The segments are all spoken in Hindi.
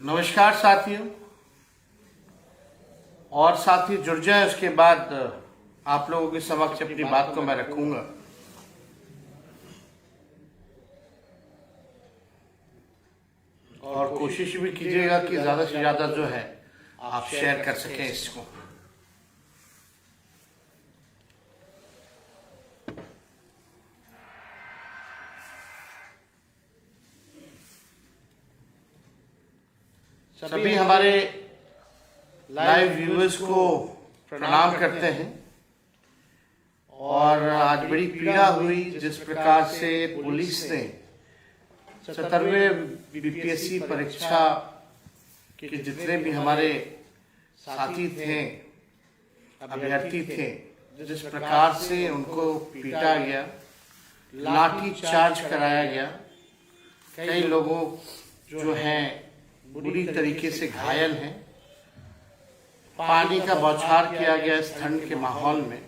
नमस्कार साथियों, और साथी जुड़ जाए, उसके बाद आप लोगों के समक्ष अपनी बात को मैं रखूंगा। और कोशिश भी कीजिएगा कि ज्यादा से ज्यादा जो है आप शेयर कर सकें इसको। सभी हमारे लाइव व्यूअर्स को प्रणाम करते हैं। और आज बड़ी पीड़ा हुई जिस प्रकार से पुलिस ने 77वें बीपीएससी परीक्षा के जितने भी हमारे साथी थे, अभ्यर्थी थे, जिस प्रकार से उनको पीटा गया, लाठी चार्ज कराया गया, कई लोगों जो हैं बुरी तरीके से घायल हैं, पानी का बौछार किया गया इस ठंड के माहौल में,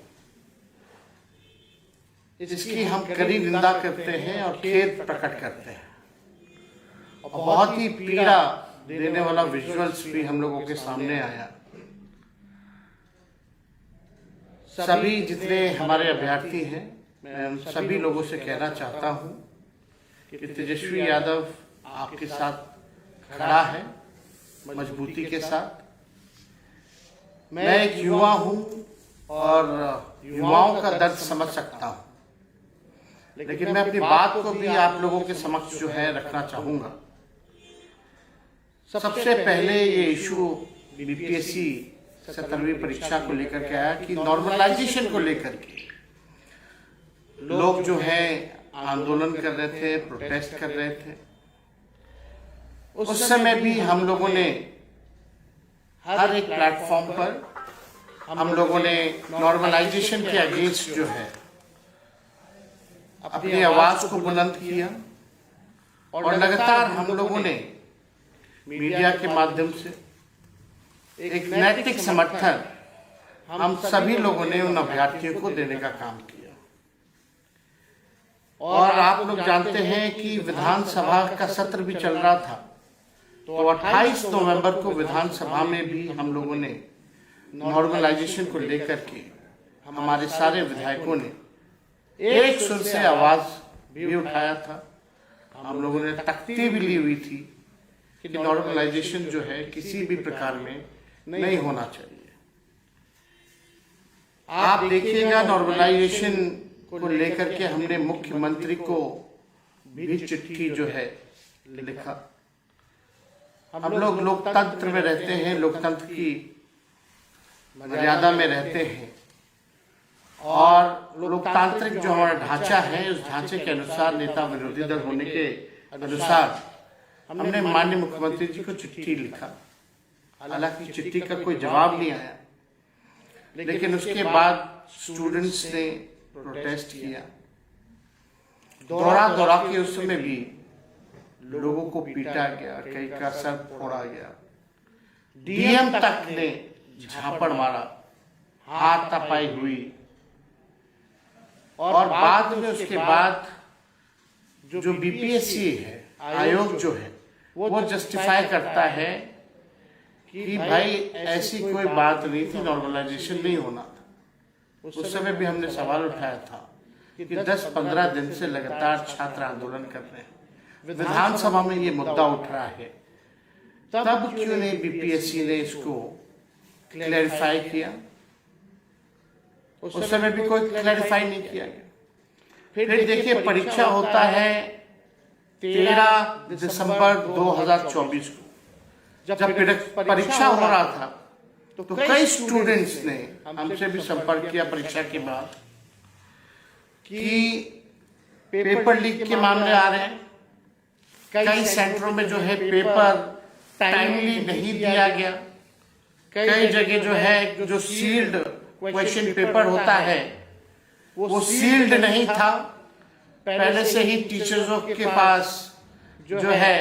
इसकी हम कड़ी निंदा करते हैं और खेद प्रकट करते हैं। और बहुत ही पीड़ा देने वाला विजुअल्स भी हम लोगों के सामने आया। सभी जितने हमारे अभ्यर्थी हैं, मैं उन सभी लोगों से कहना चाहता हूं कि तेजस्वी यादव आपके साथ खड़ा है, मजबूती के साथ। मैं एक युवा हूं और युवाओं का दर्द समझ सकता हूं, लेकिन मैं अपनी बात को भी आप लोगों के समक्ष जो है रखना चाहूंगा। सबसे पहले ये इशू बीपीएससी 77वीं परीक्षा को लेकर के आया कि नॉर्मलाइजेशन को लेकर के लोग जो है आंदोलन कर रहे थे, प्रोटेस्ट कर रहे थे। उस समय भी हम लोगों ने हर एक प्लेटफॉर्म पर हम लोगों ने नॉर्मलाइजेशन के अगेंस्ट जो है अपनी आवाज को बुलंद किया। और लगातार हम लोगों ने मीडिया के माध्यम से एक नैतिक समर्थन हम सभी लोगों ने उन अभ्यर्थियों को देने का काम किया। और आप लोग जानते हैं कि विधानसभा का सत्र भी चल रहा था, तो 28 नवंबर को विधानसभा में भी हम लोगों ने नॉर्मलाइजेशन को लेकर के हमारे सारे विधायकों ने एक सुर से आवाज भी उठाया था। हम लोगों ने तख्ती भी ली हुई थी कि नॉर्मलाइजेशन जो है किसी भी प्रकार में नहीं होना चाहिए। आप देखिएगा, नॉर्मलाइजेशन को लेकर के हमने मुख्यमंत्री को भी चिट्ठी जो है लिखा। हम लोग लोकतंत्र में रहते हैं, लोकतंत्र की मर्यादा में रहते हैं, और लोकतांत्रिक जो हमारा ढांचा है उस ढांचे के अनुसार नेता विरोधी दल होने के अनुसार हमने माननीय मुख्यमंत्री जी को चिट्ठी लिखा। हालांकि चिट्ठी का कोई जवाब नहीं आया, लेकिन उसके बाद स्टूडेंट्स ने प्रोटेस्ट किया। दौरा दौरा के उस समय भी लोगों को पीटा गया, कई का सर फोड़ा गया, डीएम तक ने झापड़ मारा, हाथापाई हुई। और बाद में उसके बाद जो बीपीएससी है, आयोग जो है, वो जस्टिफाई करता है कि भाई ऐसी कोई बात नहीं थी, नॉर्मलाइजेशन नहीं होना था। उस समय भी हमने सवाल उठाया था कि 10-15 दिन से लगातार छात्र आंदोलन कर रहे हैं, विधानसभा में ये मुद्दा उठ रहा है, तब क्यों नहीं बीपीएससी ने इसको क्लैरिफाई किया? उस समय भी कोई क्लैरिफाई नहीं किया गया। फिर देखिए, परीक्षा होता है 13 दिसंबर 2024 को। जब परीक्षा हो रहा था तो कई स्टूडेंट्स ने हमसे भी संपर्क किया परीक्षा के बाद कि पेपर लीक के मामले आ रहे हैं, कई सेंटरों में जो है पेपर टाइमली नहीं दिया गया, कई जगह जो है जो सील्ड क्वेश्चन पेपर होता है वो सील्ड नहीं था, पहले से ही टीचर्सों के पास जो है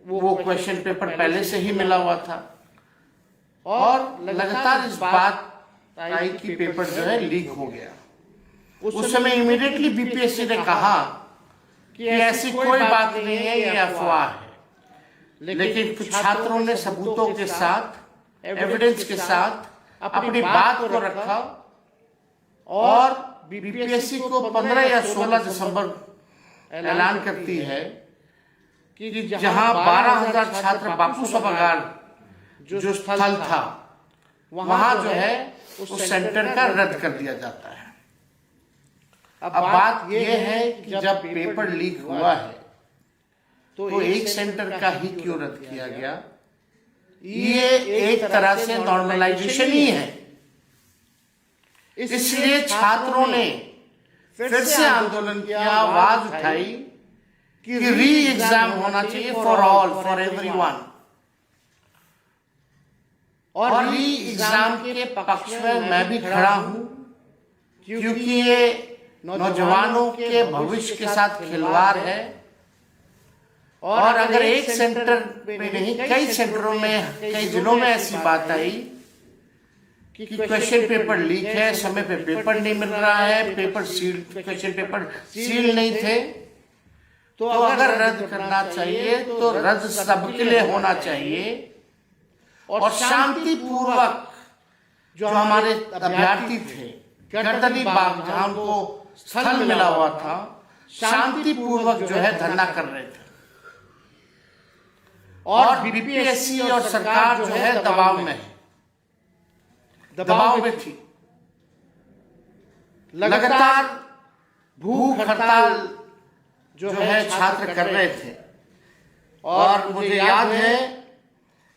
वो क्वेश्चन पेपर पहले से ही मिला हुआ था। और लगातार इस बात आई कि पेपर जो है लीक हो गया। उस समय इमीडिएटली बीपीएससी ने कहा कि ऐसी कोई बात नहीं है, ये अफवाह है। लेकिन कुछ छात्रों ने सबूतों के साथ, एविडेंस के साथ अपनी बात को रखा और बीपीएससी को 15 या 16 दिसंबर ऐलान करती है कि जहां 12,000 छात्र बापू सभागार जो स्थल था वहां जो है उस सेंटर का रद्द कर दिया जाता है। अब बात यह है कि जब पेपर लीक हुआ है तो एक सेंटर का ही क्यों रद्द किया गया? ये एक तरह से नॉर्मलाइजेशन ही है। इसलिए छात्रों ने फिर से आंदोलन किया, आवाज उठाई कि री एग्जाम होना चाहिए फॉर ऑल, फॉर एवरीवन। और री एग्जाम के पक्ष में मैं भी खड़ा हूं, क्योंकि ये नौजवानों के भविष्य के साथ खिलवाड़ है। और अगर एक सेंटर में नहीं, कई सेंटरों में, कई जिलों में ऐसी बात आई कि क्वेश्चन पेपर लीक है, समय पे पेपर नहीं मिल रहा है, paper seal, question paper seal नहीं थे, तो अगर रद्द करना चाहिए तो रद्द सबके लिए होना चाहिए। और शांतिपूर्वक जो हमारे अभ्यर्थी थे, गर्दनी बाग जहां उनको स्थल मिला हुआ था, शांतिपूर्वक जो है धरना कर रहे थे। और बीपीएससी और सरकार जो है दबाव में है, दबाव में थी। लगातार भूख हड़ताल जो है छात्र कर रहे थे। और मुझे याद है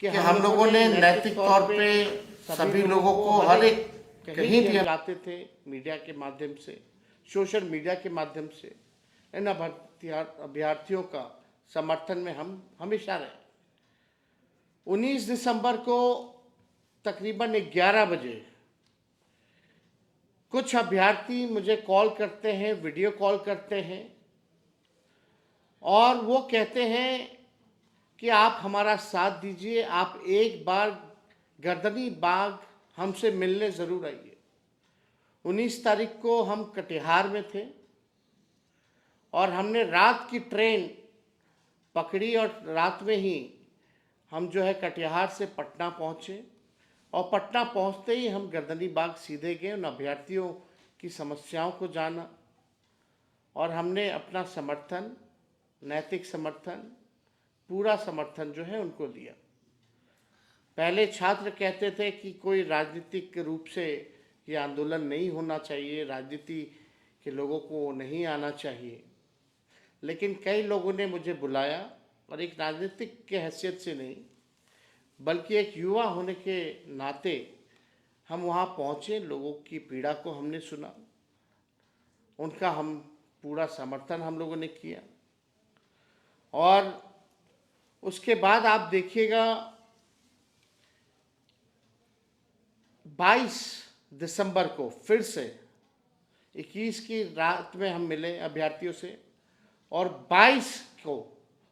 कि हम लोगों ने नैतिक तौर पे सभी लोगों को हर एक कहीं दिया जाते थे, मीडिया के माध्यम से, सोशल मीडिया के माध्यम से। इन अभ्यर्थियों का समर्थन में हम हमेशा रहे। 19 दिसंबर को तकरीबन 11 बजे कुछ अभ्यर्थी मुझे कॉल करते हैं, वीडियो कॉल करते हैं, और वो कहते हैं कि आप हमारा साथ दीजिए, आप एक बार गर्दनी बाग हमसे मिलने ज़रूर आइए। 19 तारीख को हम कटिहार में थे और हमने रात की ट्रेन पकड़ी और रात में ही हम जो है कटिहार से पटना पहुँचे। और पटना पहुँचते ही हम गर्दनी बाग सीधे गए, उन अभ्यर्थियों की समस्याओं को जाना और हमने अपना समर्थन, नैतिक समर्थन, पूरा समर्थन जो है उनको दिया। पहले छात्र कहते थे कि कोई राजनीतिक रूप से ये आंदोलन नहीं होना चाहिए, राजनीति के लोगों को नहीं आना चाहिए। लेकिन कई लोगों ने मुझे बुलाया और एक राजनीतिक के हैसियत से नहीं, बल्कि एक युवा होने के नाते हम वहाँ पहुँचे, लोगों की पीड़ा को हमने सुना, उनका हम पूरा समर्थन हम लोगों ने किया। और उसके बाद आप देखिएगा 22 दिसंबर को फिर से 21 की रात में हम मिले अभ्यर्थियों से, और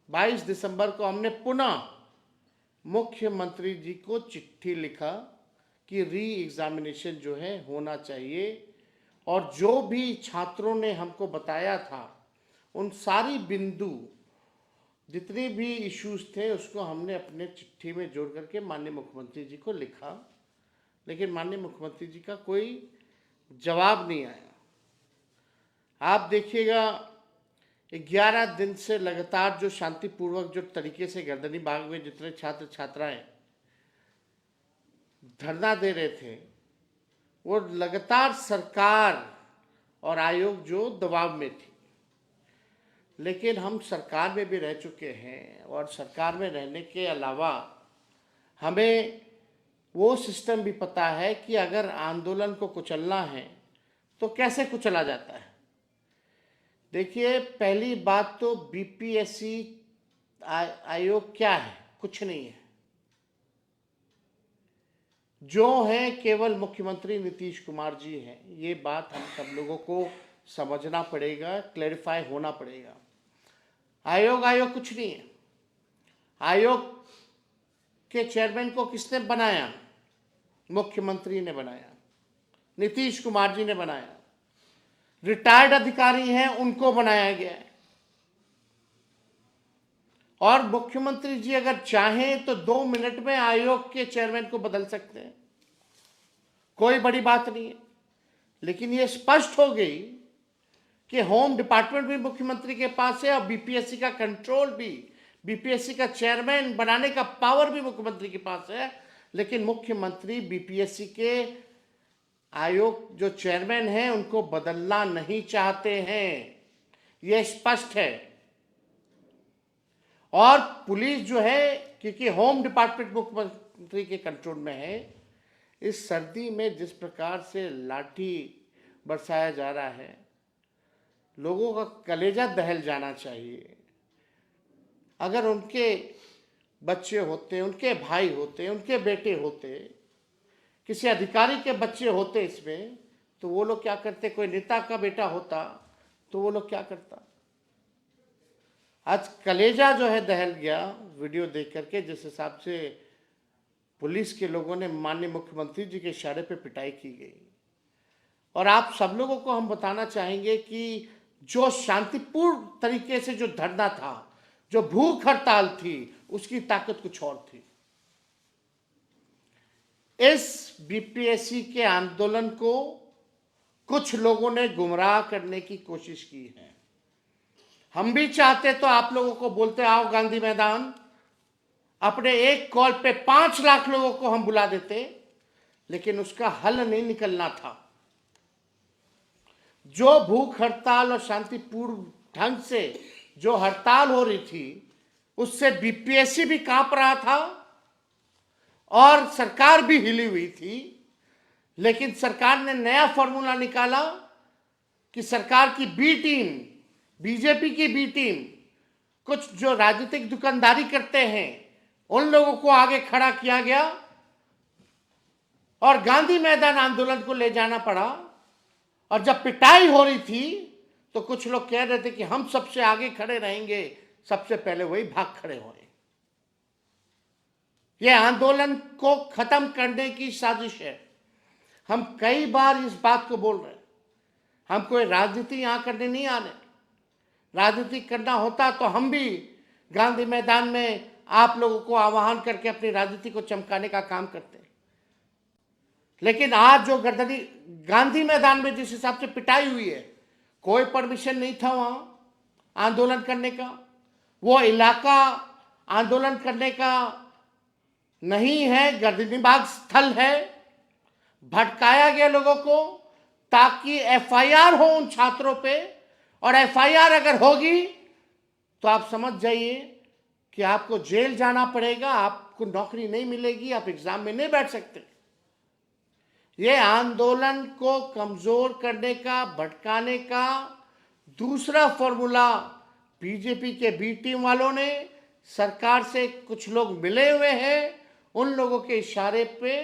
22 दिसंबर को हमने पुनः मुख्यमंत्री जी को चिट्ठी लिखा कि री एग्जामिनेशन जो है होना चाहिए। और जो भी छात्रों ने हमको बताया था, उन सारी बिंदु, जितने भी इश्यूज थे, उसको हमने अपने चिट्ठी में जोड़ करके माननीय मुख्यमंत्री जी को लिखा। लेकिन माननीय मुख्यमंत्री जी का कोई जवाब नहीं आया। आप देखिएगा 11 दिन से लगातार जो शांतिपूर्वक जो तरीके से गर्दनी बाग में जितने छात्र छात्राएं धरना दे रहे थे, वो लगातार सरकार और आयोग जो दबाव में थी। लेकिन हम सरकार में भी रह चुके हैं, और सरकार में रहने के अलावा हमें वो सिस्टम भी पता है कि अगर आंदोलन को कुचलना है तो कैसे कुचला जाता है। देखिए, पहली बात तो बीपीएससी आयोग क्या है? कुछ नहीं है। जो है केवल मुख्यमंत्री नीतीश कुमार जी हैं। ये बात हम सब लोगों को समझना पड़ेगा, क्लैरिफाई होना पड़ेगा। आयोग कुछ नहीं है। आयोग के चेयरमैन को किसने बनाया? मुख्यमंत्री ने बनाया, नीतीश कुमार जी ने बनाया। रिटायर्ड अधिकारी हैं, उनको बनाया गया है। और मुख्यमंत्री जी अगर चाहें तो 2 मिनट में आयोग के चेयरमैन को बदल सकते हैं, कोई बड़ी बात नहीं है। लेकिन ये स्पष्ट हो गई कि होम डिपार्टमेंट भी मुख्यमंत्री के पास है और बीपीएससी का कंट्रोल भी, बीपीएससी का चेयरमैन बनाने का पावर भी मुख्यमंत्री के पास है। लेकिन मुख्यमंत्री बीपीएससी के आयोग जो चेयरमैन हैं उनको बदलना नहीं चाहते हैं, यह स्पष्ट है। और पुलिस जो है, क्योंकि होम डिपार्टमेंट मुख्यमंत्री के कंट्रोल में है, इस सर्दी में जिस प्रकार से लाठी बरसाया जा रहा है, लोगों का कलेजा दहल जाना चाहिए। अगर उनके बच्चे होते, उनके भाई होते, उनके बेटे होते, किसी अधिकारी के बच्चे होते इसमें, तो वो लोग क्या करते? कोई नेता का बेटा होता तो वो लोग क्या करता? आज कलेजा जो है दहल गया वीडियो देख करके, जिस हिसाब से पुलिस के लोगों ने माननीय मुख्यमंत्री जी के इशारे पे पिटाई की गई। और आप सब लोगों को हम बताना चाहेंगे कि जो शांतिपूर्ण तरीके से जो धरना था, जो भूख हड़ताल थी, उसकी ताकत कुछ और थी। इस बीपीएससी के आंदोलन को कुछ लोगों ने गुमराह करने की कोशिश की है। हम भी चाहते तो आप लोगों को बोलते आओ गांधी मैदान, अपने एक कॉल पे 5 लाख लोगों को हम बुला देते, लेकिन उसका हल नहीं निकलना था। जो भूख हड़ताल और शांतिपूर्ण ढंग से जो हड़ताल हो रही थी, उससे बीपीएससी भी कांप रहा था और सरकार भी हिली हुई थी। लेकिन सरकार ने नया फॉर्मूला निकाला कि सरकार की बी टीम, बीजेपी की बी टीम, कुछ जो राजनीतिक दुकानदारी करते हैं, उन लोगों को आगे खड़ा किया गया और गांधी मैदान आंदोलन को ले जाना पड़ा। और जब पिटाई हो रही थी तो कुछ लोग कह रहे थे कि हम सबसे आगे खड़े रहेंगे, सबसे पहले वही भाग खड़े हुए। यह आंदोलन को खत्म करने की साजिश है। हम कई बार इस बात को बोल रहे हैं। हम कोई राजनीति यहां करने नहीं आ रहे। राजनीति करना होता तो हम भी गांधी मैदान में आप लोगों को आह्वान करके अपनी राजनीति को चमकाने का काम करते हैं। लेकिन आज जो गर्दनी गांधी मैदान में जिस हिसाब से पिटाई हुई है, कोई परमिशन नहीं था वहां आंदोलन करने का। वो इलाका आंदोलन करने का नहीं है, गर्दनीबाग स्थल है। भटकाया गया लोगों को ताकि एफआईआर हो उन छात्रों पे, और एफआईआर अगर होगी तो आप समझ जाइए कि आपको जेल जाना पड़ेगा, आपको नौकरी नहीं मिलेगी, आप एग्जाम में नहीं बैठ सकते। ये आंदोलन को कमजोर करने का, भटकाने का दूसरा फॉर्मूला बीजेपी के बी टीम वालों ने, सरकार से कुछ लोग मिले हुए हैं, उन लोगों के इशारे पे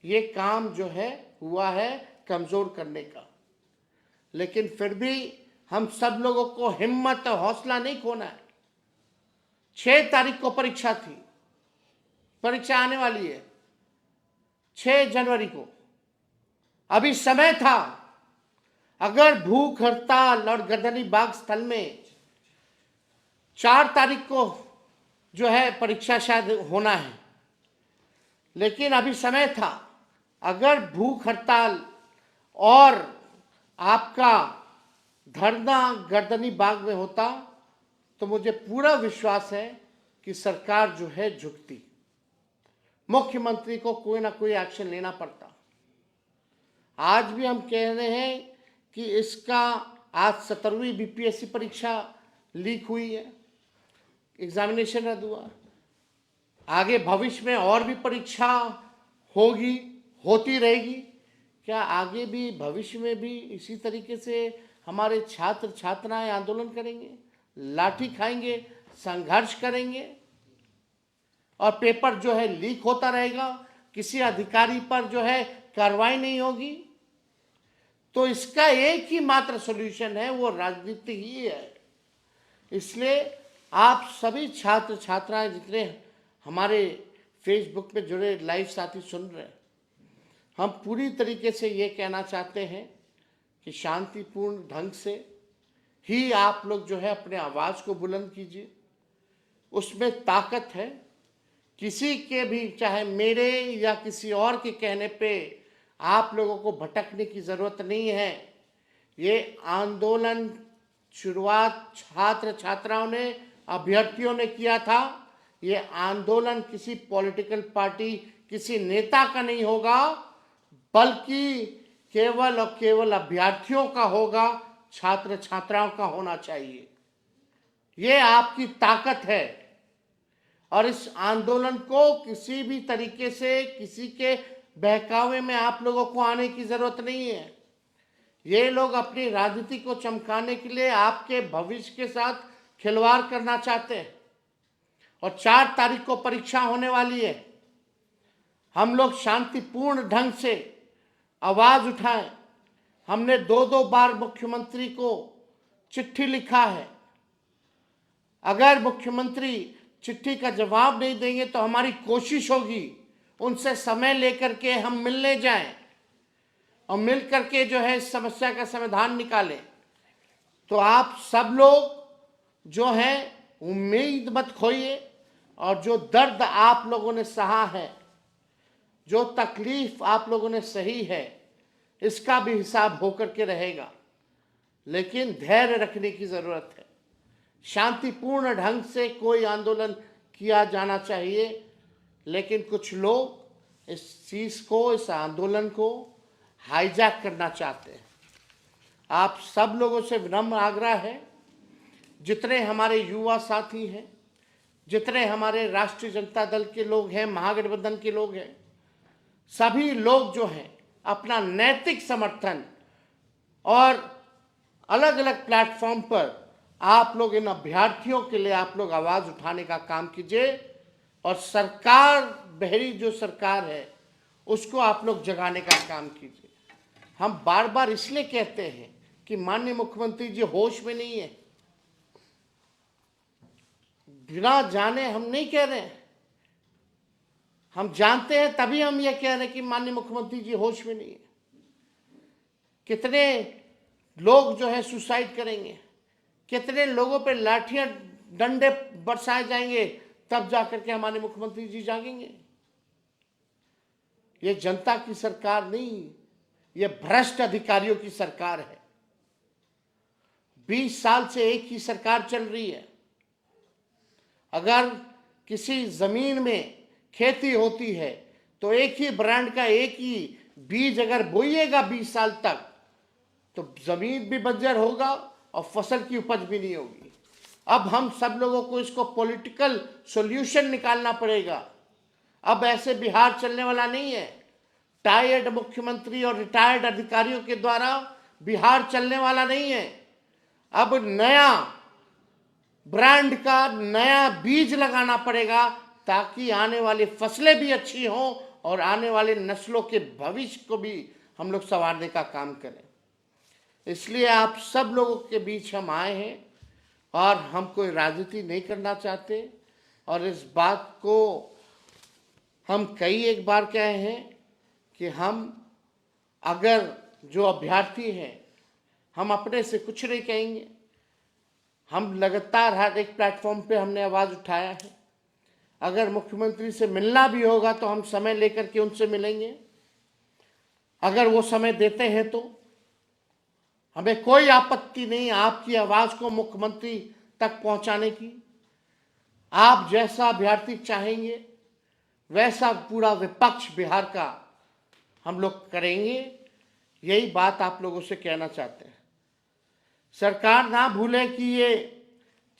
ये काम जो है हुआ है कमजोर करने का। लेकिन फिर भी हम सब लोगों को हिम्मत और हौसला नहीं खोना है। 6 तारीख को परीक्षा थी, परीक्षा आने वाली है 6 जनवरी को। अभी समय था। अगर भूख हड़ताल और गर्दनीबाग स्थल में 4 तारीख को जो है परीक्षा शायद होना है, लेकिन अभी समय था। अगर भूख हड़ताल और आपका धरना गर्दनीबाग में होता तो मुझे पूरा विश्वास है कि सरकार जो है झुकती, मुख्यमंत्री को कोई ना कोई एक्शन लेना पड़ता। आज भी हम कह रहे हैं कि इसका आज 17वीं बीपीएससी परीक्षा लीक हुई है, एग्जामिनेशन रद्द हुआ। आगे भविष्य में और भी परीक्षा होगी, होती रहेगी। क्या आगे भी भविष्य में भी इसी तरीके से हमारे छात्र छात्राएं आंदोलन करेंगे, लाठी खाएंगे, संघर्ष करेंगे और पेपर जो है लीक होता रहेगा, किसी अधिकारी पर जो है कार्रवाई नहीं होगी? तो इसका एक ही मात्र सॉल्यूशन है, वो राजनीति ही है। इसलिए आप सभी छात्र छात्राएं जितने हमारे फेसबुक पे जुड़े लाइव साथी सुन रहे हैं, हम पूरी तरीके से ये कहना चाहते हैं कि शांतिपूर्ण ढंग से ही आप लोग जो है अपने आवाज़ को बुलंद कीजिए। उसमें ताकत है। किसी के भी, चाहे मेरे या किसी और के कहने पे आप लोगों को भटकने की जरूरत नहीं है। ये आंदोलन शुरुआत छात्र छात्राओं ने, अभ्यर्थियों ने किया था। ये आंदोलन किसी पॉलिटिकल पार्टी, किसी नेता का नहीं होगा, बल्कि केवल और केवल अभ्यर्थियों का होगा, छात्र छात्राओं का होना चाहिए। ये आपकी ताकत है और इस आंदोलन को किसी भी तरीके से किसी के बहकावे में आप लोगों को आने की जरूरत नहीं है। ये लोग अपनी राजनीति को चमकाने के लिए आपके भविष्य के साथ खिलवाड़ करना चाहते हैं। और 4 तारीख को परीक्षा होने वाली है। हम लोग शांतिपूर्ण ढंग से आवाज उठाएं। हमने 2-2 बार मुख्यमंत्री को चिट्ठी लिखा है। अगर मुख्यमंत्री चिट्ठी का जवाब नहीं देंगे तो हमारी कोशिश होगी उनसे समय लेकर के हम मिलने जाएं और मिल करके जो है इस समस्या का समाधान निकालें। तो आप सब लोग जो हैं उम्मीद मत खोइए और जो दर्द आप लोगों ने सहा है, जो तकलीफ आप लोगों ने सही है, इसका भी हिसाब होकर के रहेगा। लेकिन धैर्य रखने की जरूरत है। शांतिपूर्ण ढंग से कोई आंदोलन किया जाना चाहिए, लेकिन कुछ लोग इस चीज को, इस आंदोलन को हाईजैक करना चाहते हैं। आप सब लोगों से विनम्र आग्रह है, जितने हमारे युवा साथी हैं, जितने हमारे राष्ट्रीय जनता दल के लोग हैं, महागठबंधन के लोग हैं, सभी लोग जो हैं अपना नैतिक समर्थन और अलग अलग प्लेटफॉर्म पर आप लोग इन अभ्यर्थियों के लिए आप लोग आवाज उठाने का काम कीजिए। और सरकार, बहरी जो सरकार है, उसको आप लोग जगाने का काम कीजिए। हम बार बार इसलिए कहते हैं कि माननीय मुख्यमंत्री जी होश में नहीं है। बिना जाने हम नहीं कह रहे हैं, हम जानते हैं, तभी हम ये कह रहे हैं कि माननीय मुख्यमंत्री जी होश में नहीं है। कितने लोग जो है सुसाइड करेंगे, कितने लोगों पे लाठियां डंडे बरसाए जाएंगे, तब जाकर के हमारे मुख्यमंत्री जी जागेंगे। ये जनता की सरकार नहीं, ये भ्रष्ट अधिकारियों की सरकार है। 20 साल से एक ही सरकार चल रही है। अगर किसी जमीन में खेती होती है तो एक ही ब्रांड का एक ही बीज अगर बोइएगा 20 साल तक, तो जमीन भी बंजर होगा और फसल की उपज भी नहीं होगी। अब हम सब लोगों को इसको पॉलिटिकल सॉल्यूशन निकालना पड़ेगा। अब ऐसे बिहार चलने वाला नहीं है। टायर्ड मुख्यमंत्री और रिटायर्ड अधिकारियों के द्वारा बिहार चलने वाला नहीं है। अब नया ब्रांड का नया बीज लगाना पड़ेगा, ताकि आने वाली फसलें भी अच्छी हों और आने वाले नस्लों के भविष्य को भी हम लोग संवारने का काम करें। इसलिए आप सब लोगों के बीच हम आए हैं और हम कोई राजनीति नहीं करना चाहते। और इस बात को हम कई एक बार कहे हैं कि हम अगर जो अभ्यर्थी हैं, हम अपने से कुछ नहीं कहेंगे। हम लगातार हर एक प्लेटफॉर्म पे हमने आवाज़ उठाया है। अगर मुख्यमंत्री से मिलना भी होगा तो हम समय लेकर के उनसे मिलेंगे, अगर वो समय देते हैं तो। हमें कोई आपत्ति नहीं आपकी आवाज़ को मुख्यमंत्री तक पहुंचाने की। आप जैसा अभ्यर्थी चाहेंगे वैसा पूरा विपक्ष बिहार का हम लोग करेंगे। यही बात आप लोगों से कहना चाहते हैं। सरकार ना भूले कि ये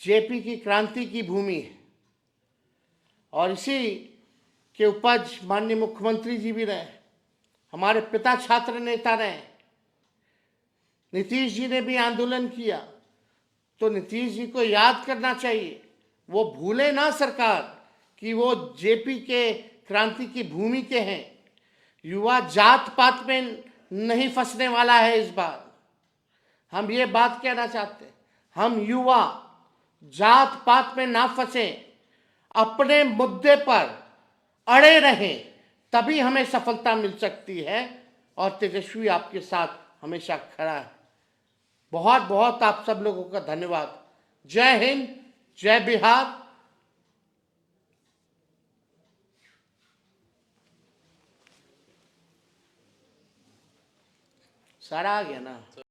जेपी की क्रांति की भूमि है और इसी के उपज माननीय मुख्यमंत्री जी भी रहे, हमारे पिता छात्र नेता रहे। नीतीश जी ने भी आंदोलन किया, तो नीतीश जी को याद करना चाहिए। वो भूले ना सरकार कि वो जेपी के क्रांति की भूमि के हैं। युवा जात पात में नहीं फंसने वाला है। इस बार हम ये बात कहना चाहते हैं, हम युवा जात पात में ना फंसे, अपने मुद्दे पर अड़े रहें, तभी हमें सफलता मिल सकती है। और तेजस्वी आपके साथ हमेशा खड़ा है। बहुत बहुत आप सब लोगों का धन्यवाद। जय हिंद, जय बिहार। सारा आ गया ना।